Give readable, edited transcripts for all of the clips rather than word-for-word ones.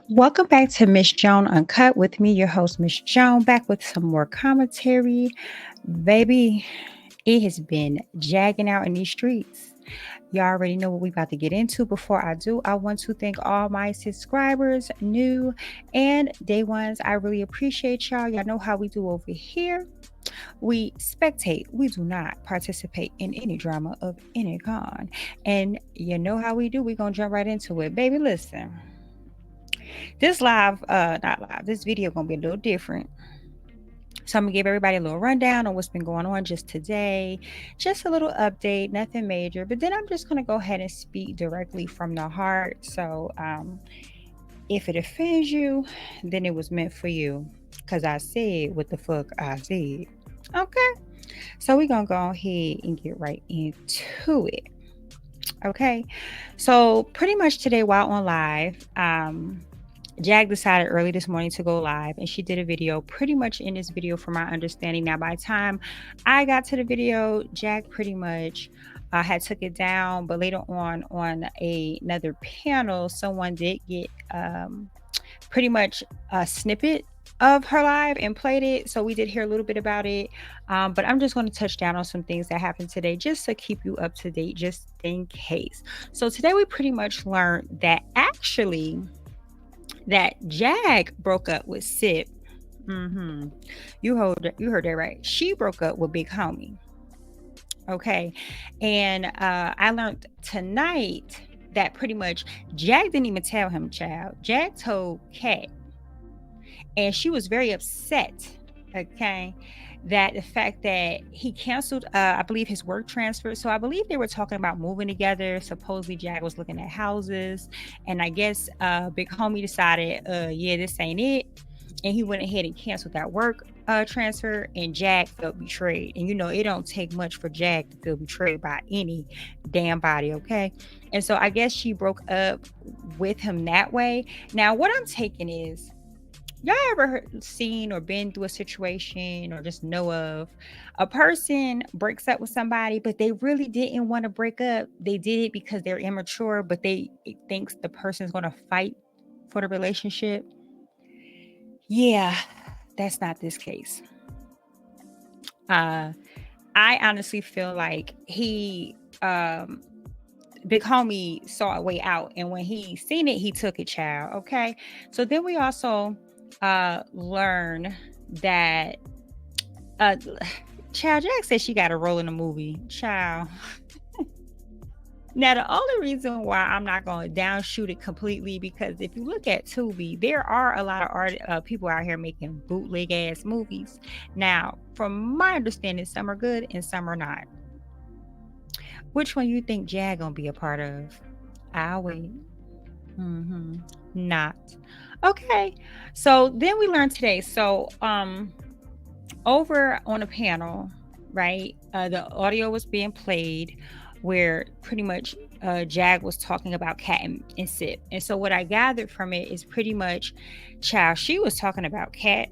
Welcome back to Miss Joan Uncut with me, your host, Miss Joan, back with some more commentary. Baby, it has been jagging out in these streets. You already know what we about to get into. Before I do, I want to thank all my subscribers, new and day ones. I really appreciate y'all. Y'all know how we do over here. We spectate. We do not participate in any drama of any kind. And you know how we do. We're going to jump right into it. Baby, listen. This live, not live, this video gonna be a little different. So I'm gonna give everybody a little rundown on what's been going on just today, just a little update, nothing major. But then I'm just gonna go ahead and speak directly from the heart. So if it offends you, then it was meant for you, cause I said what the fuck I said. Okay. So we're gonna go ahead and get right into it. Okay. So pretty much today while on live, Jag decided early this morning to go live, and she did a video. Pretty much in this video, from my understanding, now by the time I got to the video, Jag pretty much had took it down. But later on another panel, someone did get pretty much a snippet of her live and played it, so we did hear a little bit about it. But I'm just going to touch down on some things that happened today just to keep you up to date, just in case. So today we pretty much learned that actually that Jag broke up with SIPP. You heard that right. She broke up with Big Homie. Okay. And I learned tonight that pretty much Jag didn't even tell him, child. Jag told Kat. And she was very upset, okay, that the fact that he canceled, I believe, his work transfer. So I believe they were talking about moving together. Supposedly Jag was looking at houses. And I guess Big Homie decided, yeah, this ain't it. And he went ahead and canceled that work transfer, and Jag felt betrayed. And, you know, it don't take much for Jag to feel betrayed by any damn body, okay? And so I guess she broke up with him that way. Now, what I'm taking is, y'all ever seen or been through a situation or just know of a person breaks up with somebody, but they really didn't want to break up? They did it because they're immature, but they thinks the person's going to fight for the relationship. Yeah, that's not this case. I honestly feel like Big Homie saw a way out, and when he seen it, he took it, child. Okay. So then we also learn that child, Jack said she got a role in the movie, child. Now, the only reason why I'm not going to downshoot it completely, because if you look at Tubi, there are a lot of people out here making bootleg ass movies. Now, from my understanding, some are good and some are not. Which one you think Jag gonna be a part of? I'll wait. Not. Okay. So then we learned today. So over on a panel, right? The audio was being played where pretty much Jag was talking about Kat and SIPP. And so what I gathered from it is pretty much, child, she was talking about Kat.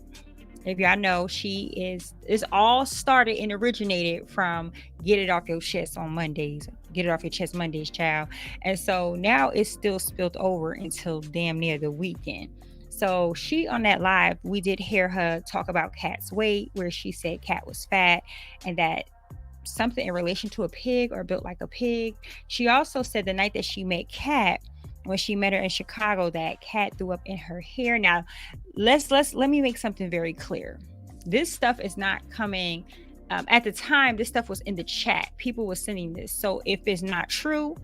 If y'all know, she is all started and originated from Get It Off Your Chest on Mondays. Get It Off Your Chest Mondays, child. And so now it's still spilled over until damn near the weekend. So she, on that live, we did hear her talk about Kat's weight, where she said Kat was fat and that something in relation to a pig or built like a pig. She also said the night that she met Kat, when she met her in Chicago, that Kat threw up in her hair. Now, let me make something very clear. This stuff is not coming. At the time, this stuff was in the chat. People were sending this. So if it's not true,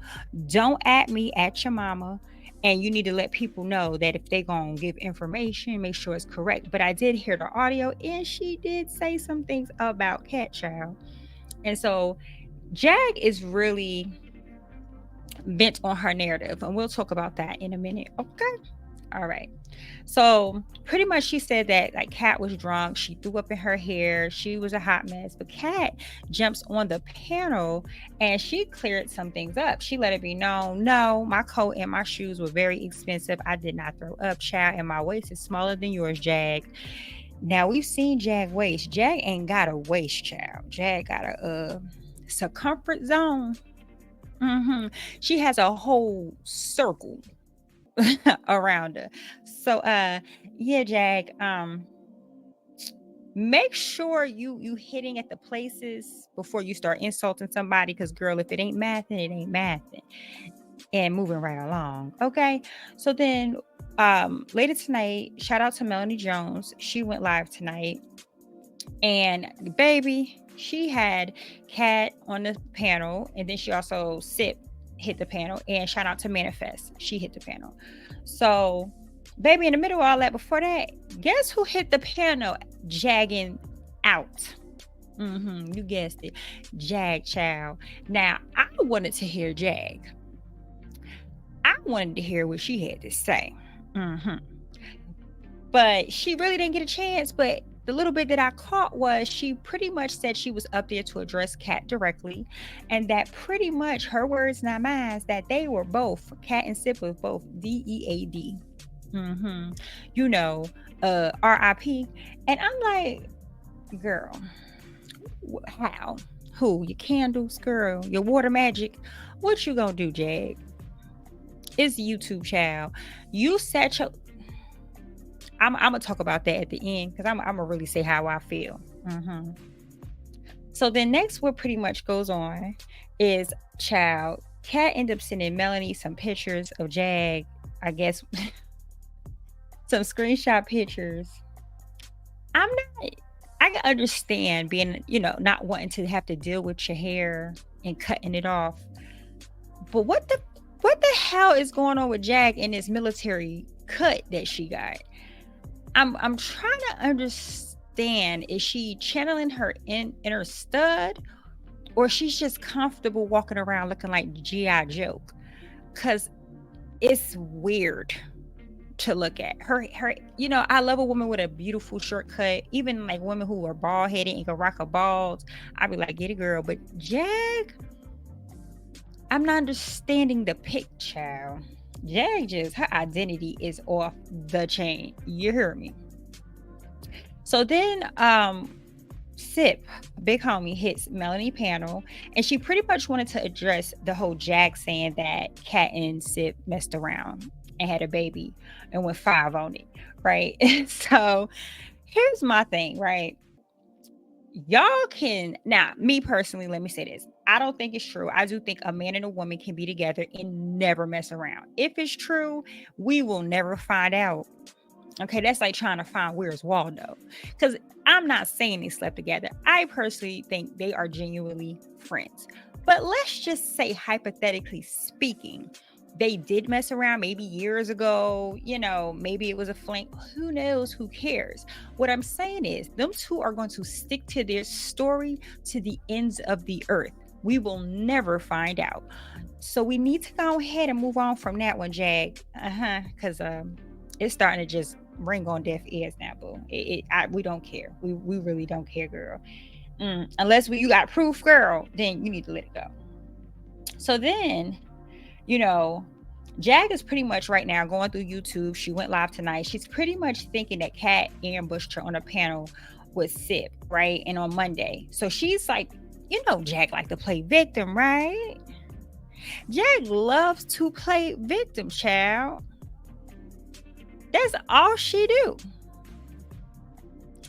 don't at me, at your mama. And you need to let people know that if they're going to give information, make sure it's correct. But I did hear the audio, and she did say some things about Kat, child. And so Jag is really bent on her narrative, and we'll talk about that in a minute. Okay. All right. So pretty much she said that like Kat was drunk, she threw up in her hair, she was a hot mess. But Kat jumps on the panel and she cleared some things up. She let it be known, no, my coat and my shoes were very expensive. I did not throw up, child, and my waist is smaller than yours, Jag. Now we've seen Jag waist. Jag ain't got a waist, child. Jag got a circumference zone. She has a whole circle around her. So yeah, Jag, make sure you hitting at the places before you start insulting somebody, because girl, if it ain't mathing, it ain't mathing. And moving right along. Okay. So then later tonight, shout out to Melanie Jones. She went live tonight. And baby, she had Kat on the panel, and then she also SIPP hit the panel. And shout out to Manifest, she hit the panel. So, baby, in the middle of all that, before that, guess who hit the panel? Jagging out. You guessed it, Jag child. Now, I wanted to hear Jag. I wanted to hear what she had to say. But she really didn't get a chance. But the little bit that I caught was she pretty much said she was up there to address Kat directly, and that pretty much, her words, not mine, that they were both, Kat and SIPP was both DEAD. You know, RIP. And I'm like, girl, how? Who? Your candles, girl? Your water magic? What you gonna do, Jag? It's YouTube, child. You set your... I'm gonna talk about that at the end, because I'm gonna really say how I feel. So then next, what pretty much goes on is, child, Kat ended up sending Melanie some pictures of Jag, I guess, some screenshot pictures. I can understand being, not wanting to have to deal with your hair and cutting it off. But what the hell is going on with Jag in this military cut that she got? I'm trying to understand, is she channeling her inner stud, or she's just comfortable walking around looking like G.I. Joe? Because it's weird to look at her. I love a woman with a beautiful short cut, even like women who are bald headed and can rock a bald. I'd be like, get a girl. But Jag, I'm not understanding the pic, child. Jag, just her identity is off the chain. You hear me? So then SIPP, big homie, hits Melanie panel, and she pretty much wanted to address the whole Jag saying that Kat and SIPP messed around and had a baby and went 5 on it, right? So here's my thing, right? Y'all can, now, me personally, let me say this. I don't think it's true. I do think a man and a woman can be together and never mess around. If it's true, we will never find out. Okay, that's like trying to find where's Waldo. Because I'm not saying they slept together. I personally think they are genuinely friends. But let's just say, hypothetically speaking, they did mess around maybe years ago, maybe it was a fling. Who knows? Who cares? What I'm saying is, them two are going to stick to their story to the ends of the earth. We will never find out. So we need to go ahead and move on from that one, Jag. Because it's starting to just ring on deaf ears now, boo. We don't care. We really don't care, girl. Unless you got proof, girl, then you need to let it go. So then, Jag is pretty much right now going through YouTube. She went live tonight. She's pretty much thinking that Kat ambushed her on a panel with SIPP, right? And on Monday. So she's like, Jag like to play victim, right? Jag loves to play victim, child. That's all she do.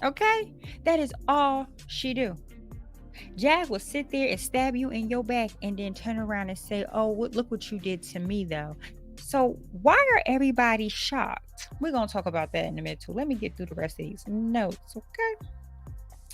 Okay? That is all she do. Jag will sit there and stab you in your back and then turn around and say, oh, look what you did to me, though. So why are everybody shocked? We're going to talk about that in a minute, too. Let me get through the rest of these notes, okay?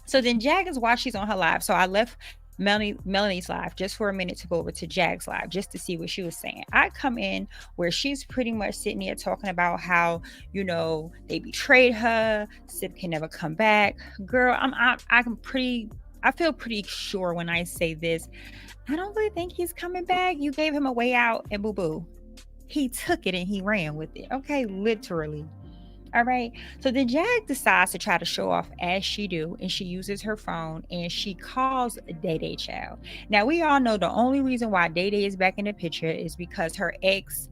So then Jag is while she's on her live. So I left Melanie's live just for a minute to go over to Jag's live just to see what she was saying. I come in where she's pretty much sitting there talking about how, they betrayed her. SIPP can never come back. Girl, I feel pretty sure when I say this. I don't really think he's coming back. You gave him a way out and boo-boo. He took it and he ran with it. Okay, literally. All right. So then Jag decides to try to show off as she do, and she uses her phone and she calls Day Day child. Now we all know the only reason why Day Day is back in the picture is because her ex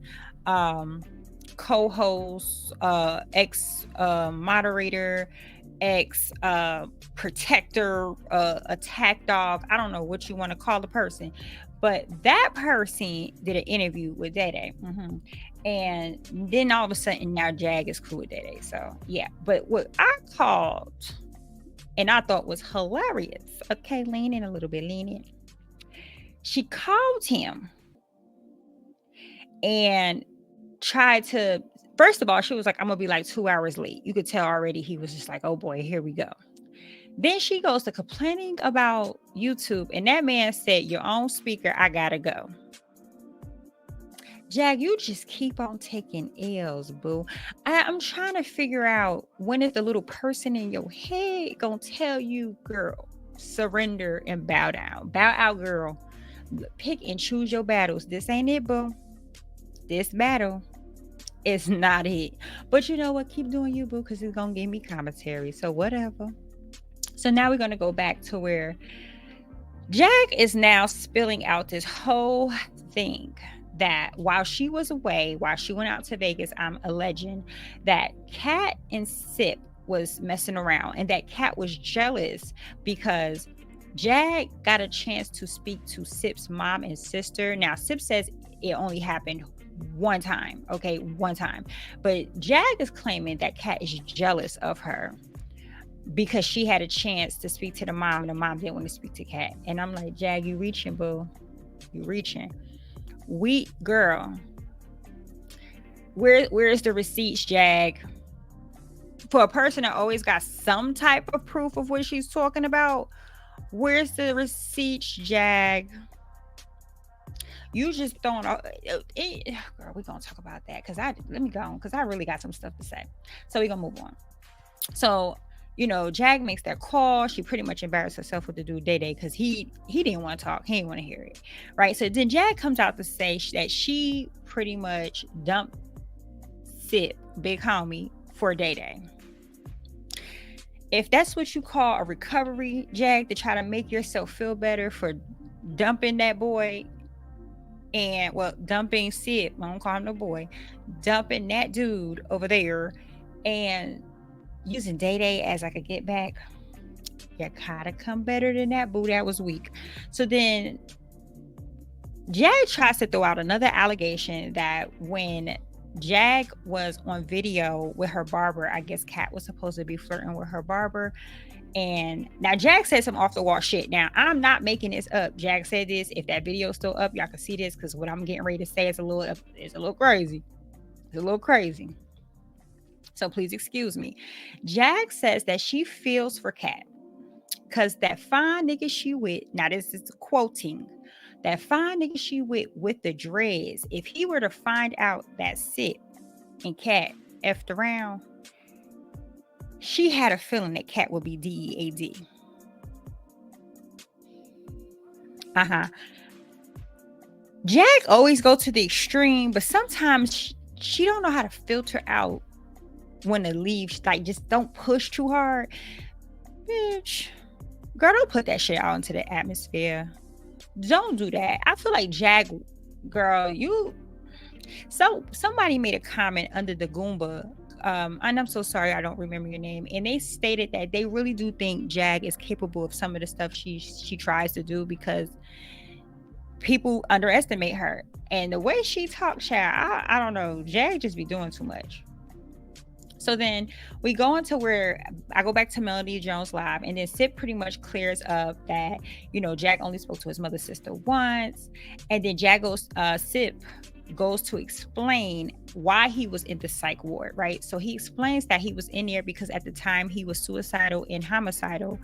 co-host, ex moderator, ex protector, attack dog, I don't know what you want to call the person, But that person did an interview with Day Day. And then all of a sudden now Jag is cool with Day Day. So yeah. But what I called and I thought was hilarious. Okay, leaning a little bit, leaning. She called him and tried to, first of all, she was like, I'm gonna be like 2 hours late. You could tell already he was just like, oh boy, here we go. Then she goes to complaining about YouTube, and that man said, your own speaker, I gotta go. Jag, you just keep on taking L's, boo. I'm trying to figure out, when is the little person in your head gonna tell you, girl, surrender and bow down. Bow out, girl. Pick and choose your battles. This ain't it, boo. This battle is not it. But you know what? Keep doing you, boo, because it's gonna give me commentary. So whatever. So now we're gonna go back to where Jag is now spilling out this whole thing that while she was away, while she went out to Vegas, I'm alleging that Kat and SIPP was messing around, and that Kat was jealous because Jag got a chance to speak to SIPP's mom and sister. Now, SIPP says it only happened one time, okay, one time. But Jag is claiming that Kat is jealous of her because she had a chance to speak to the mom, and the mom didn't want to speak to Kat. And I'm like, Jag, you reaching, boo. You reaching. Girl, where's the receipts, Jag? For a person that always got some type of proof of what she's talking about, where's the receipts, Jag? You just don't know. Girl, we're gonna talk about that because let me go on because I really got some stuff to say. So we're gonna move on. So, you know, Jag makes that call. She pretty much embarrassed herself with the dude Day Day because he didn't want to talk. He didn't want to hear it, right? So then Jag comes out to say that she pretty much dumped SIPP, big homie, for Day Day. If that's what you call a recovery, Jag, to try to make yourself feel better for dumping that boy, and well, dumping SIPP, I don't call him no boy, dumping that dude over there, and using Day Day as like a get back, you gotta come better than that, boo. That was weak. So then Jag tries to throw out another allegation that when Jag was on video with her barber, I guess Kat was supposed to be flirting with her barber. And now Jag said some off the wall shit. Now, I'm not making this up. Jag said this. If that video is still up, y'all can see this because what I'm getting ready to say is a little crazy. It's a little crazy. So please excuse me. Jag says that she feels for Kat because that fine nigga she with, now this is quoting, that fine nigga she with the dreads, if he were to find out that SIPP and Kat effed around, she had a feeling that Kat would be DEAD. Jag always go to the extreme, but sometimes she don't know how to filter out when to leave. Like, just don't push too hard. Bitch, girl, don't put that shit out into the atmosphere. Don't do that. I feel like Jag, girl, somebody made a comment under the Goomba, and I'm so sorry I don't remember your name, and they stated that they really do think Jag is capable of some of the stuff she tries to do because people underestimate her. And the way she talks, child, I don't know, Jag just be doing too much. So then we go into where I go back to Melody Jones Live, and then SIPP pretty much clears up that, you know, Jag only spoke to his mother's sister once. And then SIPP goes to explain why he was in the psych ward, right? So he explains that he was in there because at the time he was suicidal and homicidal,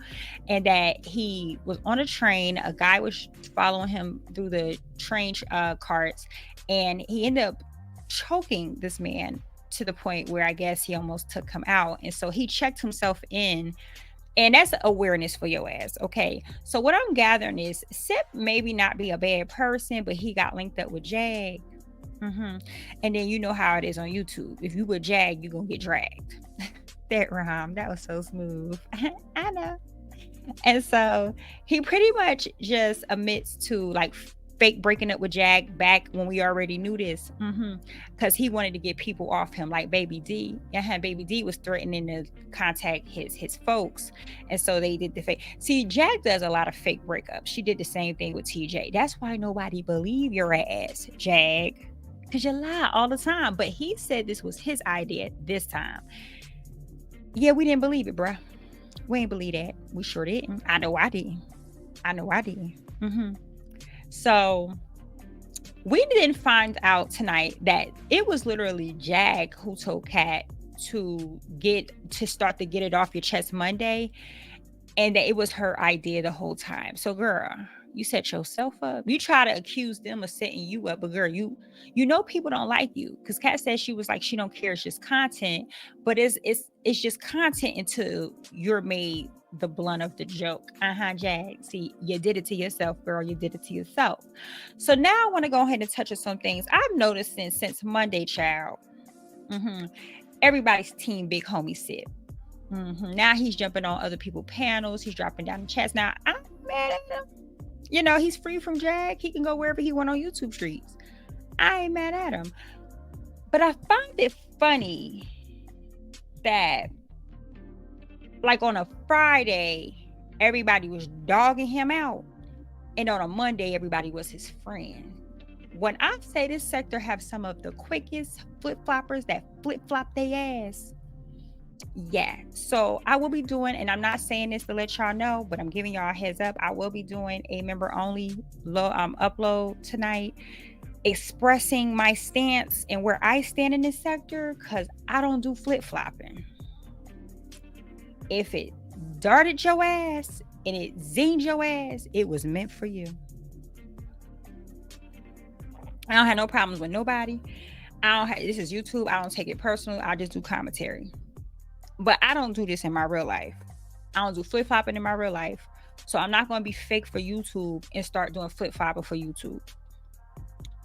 and that he was on a train. A guy was following him through the train carts, and he ended up choking this man to the point where I guess he almost took him out. And so he checked himself in, and that's awareness for your ass. Okay. So what I'm gathering is SIPP maybe not be a bad person, but he got linked up with Jag. And then you know how it is on YouTube. If you with Jag, you're going to get dragged. That rhyme, that was so smooth. I know. And so he pretty much just admits to like fake breaking up with Jag back when we already knew this. Because he wanted to get people off him, like Baby D. Baby D was threatening to contact his folks. And so they did the fake. See, Jag does a lot of fake breakups. She did the same thing with TJ. That's why nobody believe your ass, Jag. Because you lie all the time. But he said this was his idea this time. Yeah, we didn't believe it, bruh. We ain't believe that. We sure didn't. I know I didn't. So we didn't find out tonight that it was literally Jag who told Kat to start to get it off your chest Monday, and that it was her idea the whole time. So girl, you set yourself up. You try to accuse them of setting you up, but girl, you know people don't like you. Because Kat said she was like, she don't care, it's just content, but it's just content until you're made the blunt of the joke. Jag. See, you did it to yourself, girl. You did it to yourself. So now I want to go ahead and touch on some things I've noticed since Monday, child. Everybody's team big homie SIPP. Now he's jumping on other people's panels. He's dropping down the chats. Now I'm mad at him. You know, he's free from Jag. He can go wherever he want on YouTube streets. I ain't mad at him. But I find it funny that, like, on a Friday, everybody was dogging him out. And on a Monday, everybody was his friend. When I say this sector have some of the quickest flip-floppers that flip-flop their ass. Yeah, so I will be doing, and I'm not saying this to let y'all know, but I'm giving y'all a heads up. I will be doing a member only upload tonight, expressing my stance and where I stand in this sector, because I don't do flip-flopping. If it darted your ass and it zinged your ass, it was meant for you. I don't have no problems with nobody. This is YouTube. I don't take it personal. I just do commentary. But I don't do this in my real life. I don't do flip-flopping in my real life. So I'm not going to be fake for YouTube and start doing flip-flopping for YouTube.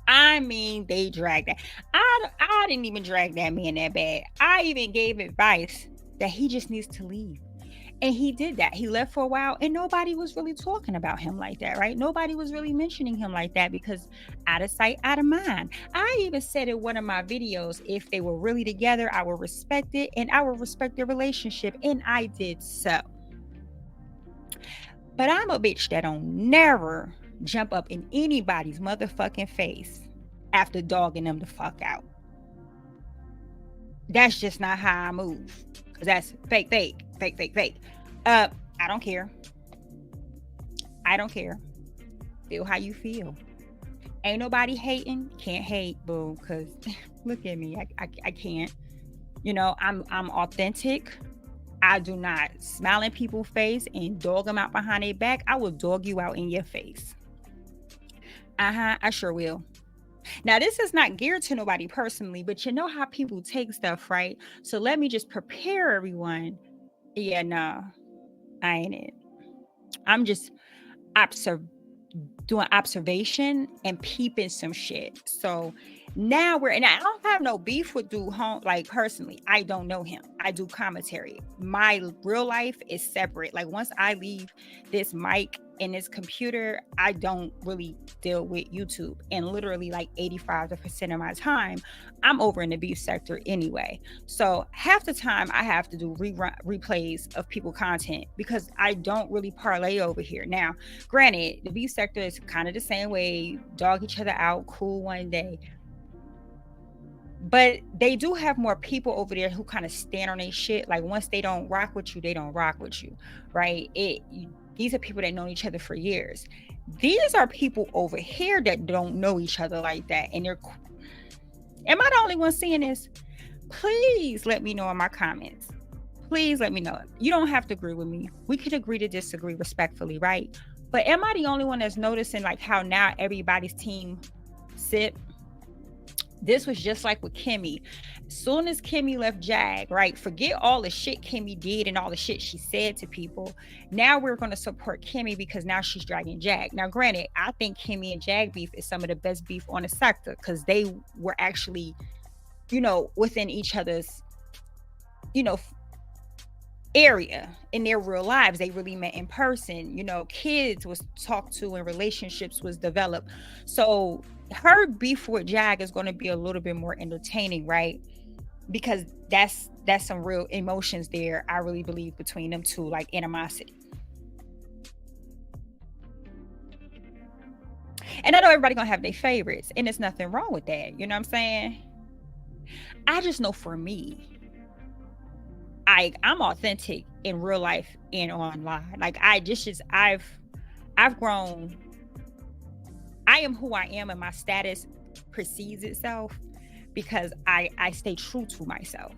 I mean, they dragged that. I didn't even drag that man that bad. I even gave advice that he just needs to leave. And he did that. He left for a while and nobody was really talking about him like that, right? Nobody was really mentioning him like that because out of sight, out of mind. I even said in one of my videos, if they were really together, I would respect it and I would respect their relationship. And I did so. But I'm a bitch that don't never jump up in anybody's motherfucking face after dogging them the fuck out. That's just not how I move. Because that's fake. I don't care. Feel how you feel. Ain't nobody hating. Can't hate, boo. Because look at me. I can't. You know, I'm authentic. I do not smile in people's face and dog them out behind their back. I will dog you out in your face. I sure will. Now, this is not geared to nobody personally, but you know how people take stuff, right? So let me just prepare everyone. Yeah, no, I ain't it. I'm just doing observation and peeping some shit. So now and I don't have no beef with dude home, like personally. I don't know him. I do commentary. My real life is separate. Like once I leave this mic and this computer, I don't really deal with YouTube. And literally like 85% of my time, I'm over in the beef sector anyway. So half the time I have to do replays of people content because I don't really parlay over here. Now, granted, the beef sector is kind of the same way, dog each other out, cool one day. But they do have more people over there who kind of stand on their shit. Like once they don't rock with you, they don't rock with you, right? These are people that know each other for years. These are people over here that don't know each other like that. And am I the only one seeing this? Please let me know in my comments. Please let me know. You don't have to agree with me. We could agree to disagree respectfully, right? But am I the only one that's noticing like how now everybody's team SIPP? This was just like with Kimmy. As soon as Kimmy left Jag, right? Forget all the shit Kimmy did and all the shit she said to people. Now we're going to support Kimmy because now she's dragging Jag. Now, granted, I think Kimmy and Jag beef is some of the best beef on the sector because they were actually, you know, within each other's, you know, area in their real lives. They really met in person. You know, kids was talked to and relationships was developed. So her beef with Jag is going to be a little bit more entertaining, right? Because that's some real emotions there, I really believe, between them two, like animosity. And I know everybody gonna have their favorites, and there's nothing wrong with that. You know what I'm saying? I just know for me, I'm authentic in real life and online. Like I've grown. I am who I am, and my status precedes itself because I stay true to myself.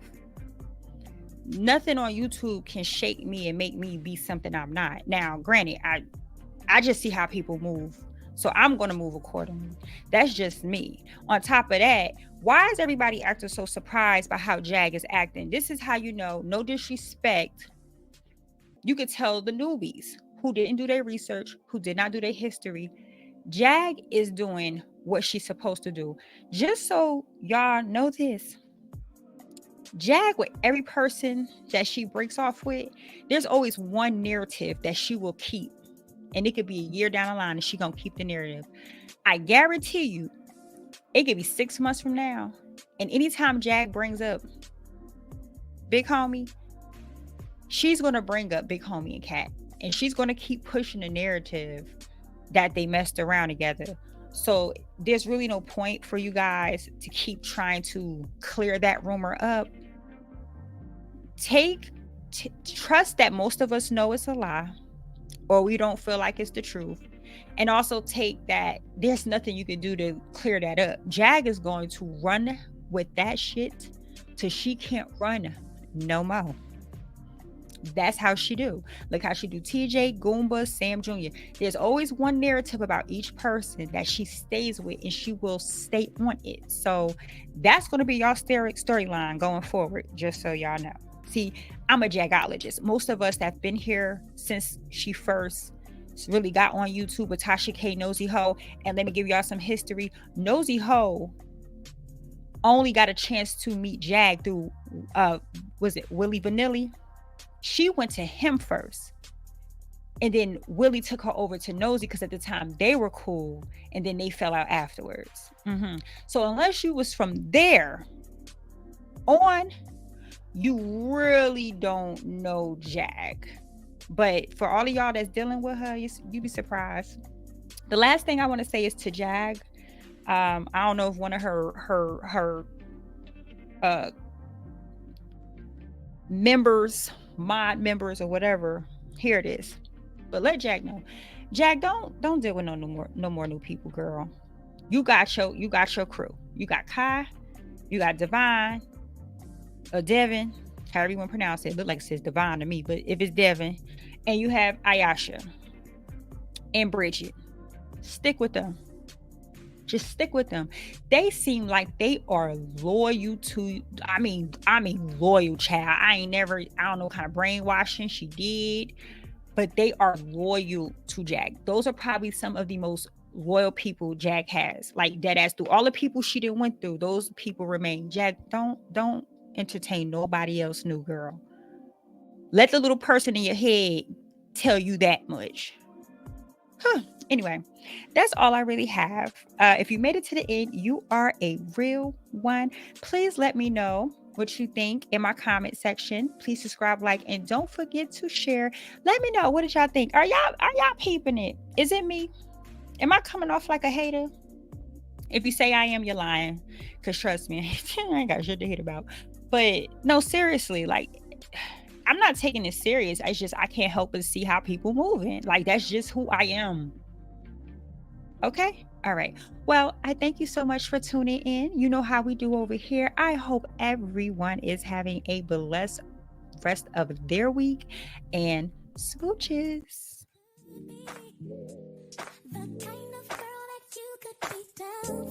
Nothing on YouTube can shake me and make me be something I'm not. Now, granted, I just see how people move. So I'm going to move accordingly. That's just me. On top of that, why is everybody acting so surprised by how Jag is acting? This is how you know, no disrespect. You could tell the newbies who didn't do their research, who did not do their history. Jag is doing what she's supposed to do. Just so y'all know this, Jag, with every person that she breaks off with, there's always one narrative that she will keep. And it could be a year down the line and she's going to keep the narrative. I guarantee you, it could be 6 months from now. And anytime Jag brings up Big Homie, she's going to bring up Big Homie and Cat. And she's going to keep pushing the narrative that they messed around together. So there's really no point for you guys to keep trying to clear that rumor up. Trust that most of us know it's a lie, or we don't feel like it's the truth. And also take that there's nothing you can do to clear that up. Jag is going to run with that shit till she can't run no more. That's how she do. Look how she do TJ, Goomba, Sam Jr. There's always one narrative about each person that she stays with, and she will stay on it. So that's going to be y'all storyline going forward, just so y'all know. See, I'm a Jagologist. Most of us that have been here since she first really got on YouTube with Tasha K, Nosy Ho. And let me give y'all some history. Nosy Ho only got a chance to meet Jag through, was it Willie Vanilli? She went to him first. And then Willie took her over to Nosy because at the time they were cool. And then they fell out afterwards. So unless you was from there on, you really don't know Jag. But for all of y'all that's dealing with her, you'd be surprised. The last thing I want to say is to Jag. I don't know if one of her members, mod members or whatever, here it is. But let Jag know. Jag, don't deal with no more new people, girl. You got your crew. You got Kai, you got Divine, Devin, however you want to pronounce it. Look like it says Divine to me, but if it's Devin, and you have Ayasha and Bridget, stick with them. Just stick with them. They seem like they are loyal to, I mean, loyal, child. I don't know what kind of brainwashing she did, but they are loyal to Jag. Those are probably some of the most loyal people Jag has. Like, dead ass, through all the people she didn't went through, those people remain. Jag, don't entertain nobody else new, girl. Let the little person in your head tell you that much. Anyway, that's all I really have. If you made it to the end, you are a real one. Please let me know what you think in my comment section. Please subscribe, like, and don't forget to share. Let me know, what did y'all think? Are y'all peeping it? Is it me? Am I coming off like a hater? If you say I am, you're lying. Because trust me, I ain't got shit to hate about. But no, seriously, like, I'm not taking it serious. It's just I can't help but see how people moving. Like, that's just who I am. Okay? All right. Well, I thank you so much for tuning in. You know how we do over here. I hope everyone is having a blessed rest of their week, and smooches. The kind of girl that you could be down